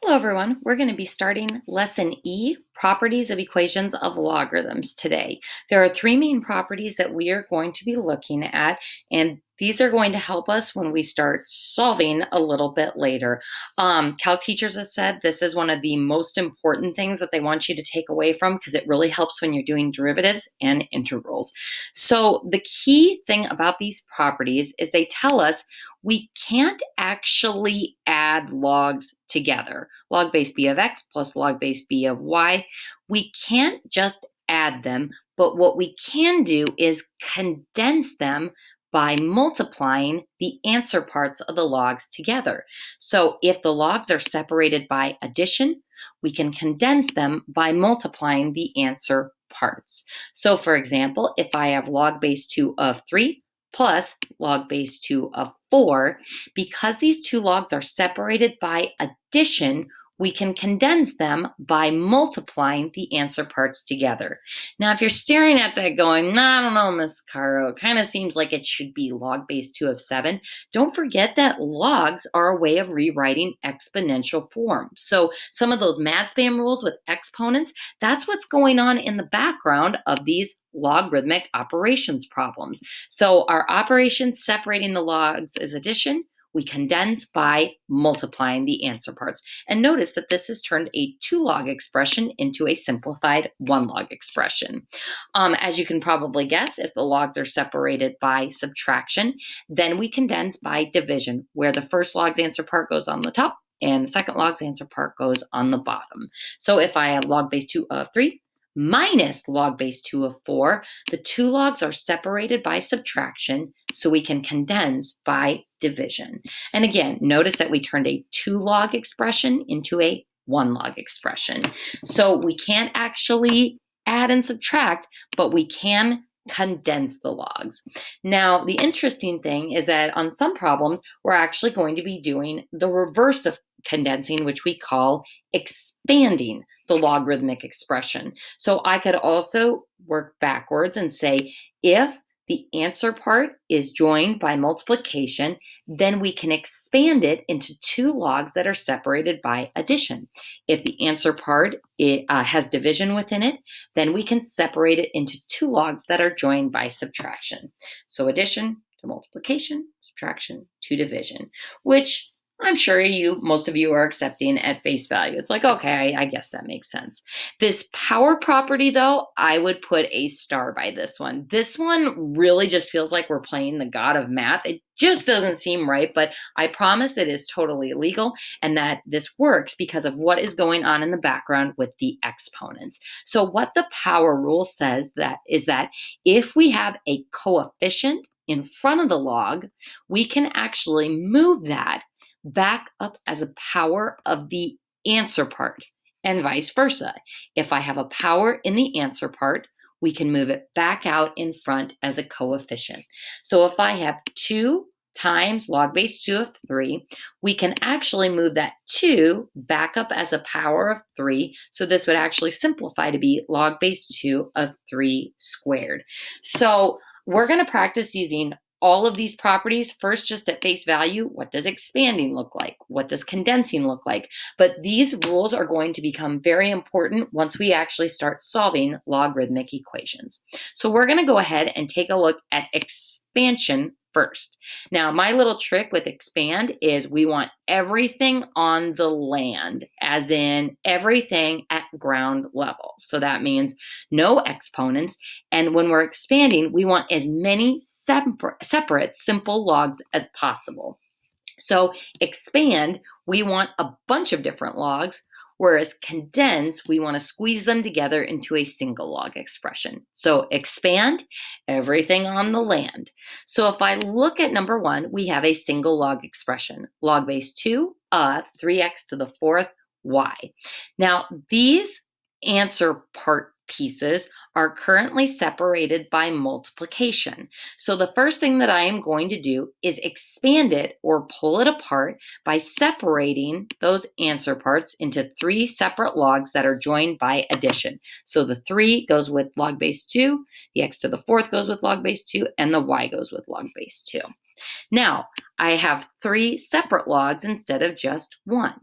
Hello everyone, we're going to be starting Lesson E, Properties of Equations of Logarithms today. There are three main properties that we are going to be looking at, and these are going to help us when we start solving a little bit later. Calc teachers have said this is one of the most important things that they want you to take away from because it really helps when you're doing derivatives and integrals. So the key thing about these properties is they tell us we can't actually add logs together. Log base b of x plus log base b of y. We can't just add them, but what we can do is condense them by multiplying the answer parts of the logs together. So if the logs are separated by addition, we can condense them by multiplying the answer parts. So for example, if I have log base 2 of 3 plus log base 2 of 4, because these two logs are separated by addition, we can condense them by multiplying the answer parts together. Now, if you're staring at that going, nah, I don't know, Miss Caro, it kind of seems like it should be log base 2 of 7, don't forget that logs are a way of rewriting exponential form. So some of those mad spam rules with exponents, that's what's going on in the background of these logarithmic operations problems. So our operation separating the logs is addition. We condense by multiplying the answer parts. And notice that this has turned a 2-log expression into a simplified 1-log expression. As you can probably guess, if the logs are separated by subtraction, then we condense by division, where the first log's answer part goes on the top and the second log's answer part goes on the bottom. So if I have log base 2 of 3, minus log base 2 of 4, the two logs are separated by subtraction, so we can condense by division. And again, notice that we turned a 2-log expression into a 1-log expression. So we can't actually add and subtract, but we can condense the logs. Now, the interesting thing is that on some problems, we're actually going to be doing the reverse of condensing, which we call expanding the logarithmic expression. So I could also work backwards and say, if the answer part is joined by multiplication, then we can expand it into 2 logs that are separated by addition. If the answer part has division within it, then we can separate it into 2 logs that are joined by subtraction. So addition to multiplication, subtraction to division, which I'm sure most of you are accepting at face value. It's like, okay, I guess that makes sense. This power property, though, I would put a star by this one. This one really just feels like we're playing the god of math. It just doesn't seem right, but I promise it is totally legal and that this works because of what is going on in the background with the exponents. So what the power rule says is that if we have a coefficient in front of the log, we can actually move that back up as a power of the answer part, and vice versa. If I have a power in the answer part, we can move it back out in front as a coefficient. So if I have 2 times log base 2 of 3, we can actually move that 2 back up as a power of 3. So this would actually simplify to be log base 2 of 3 squared. So we're going to practice using all of these properties first just at face value. What does expanding look like? What does condensing look like? But these rules are going to become very important once we actually start solving logarithmic equations. So we're going to go ahead and take a look at expansion first. Now, my little trick with expand is we want everything on the land, as in everything at ground level. So that means no exponents. And when we're expanding, we want as many separate simple logs as possible. So expand, we want a bunch of different logs, whereas condense, we want to squeeze them together into a single log expression. So expand, everything on the land. So if I look at number 1, we have a single log expression, log base 2 of 3x to the 4th y. Now, these answer part pieces are currently separated by multiplication. So the first thing that I am going to do is expand it or pull it apart by separating those answer parts into 3 separate logs that are joined by addition. So the 3 goes with log base 2, the x to the 4th goes with log base 2, and the y goes with log base 2. Now, I have 3 separate logs instead of just 1.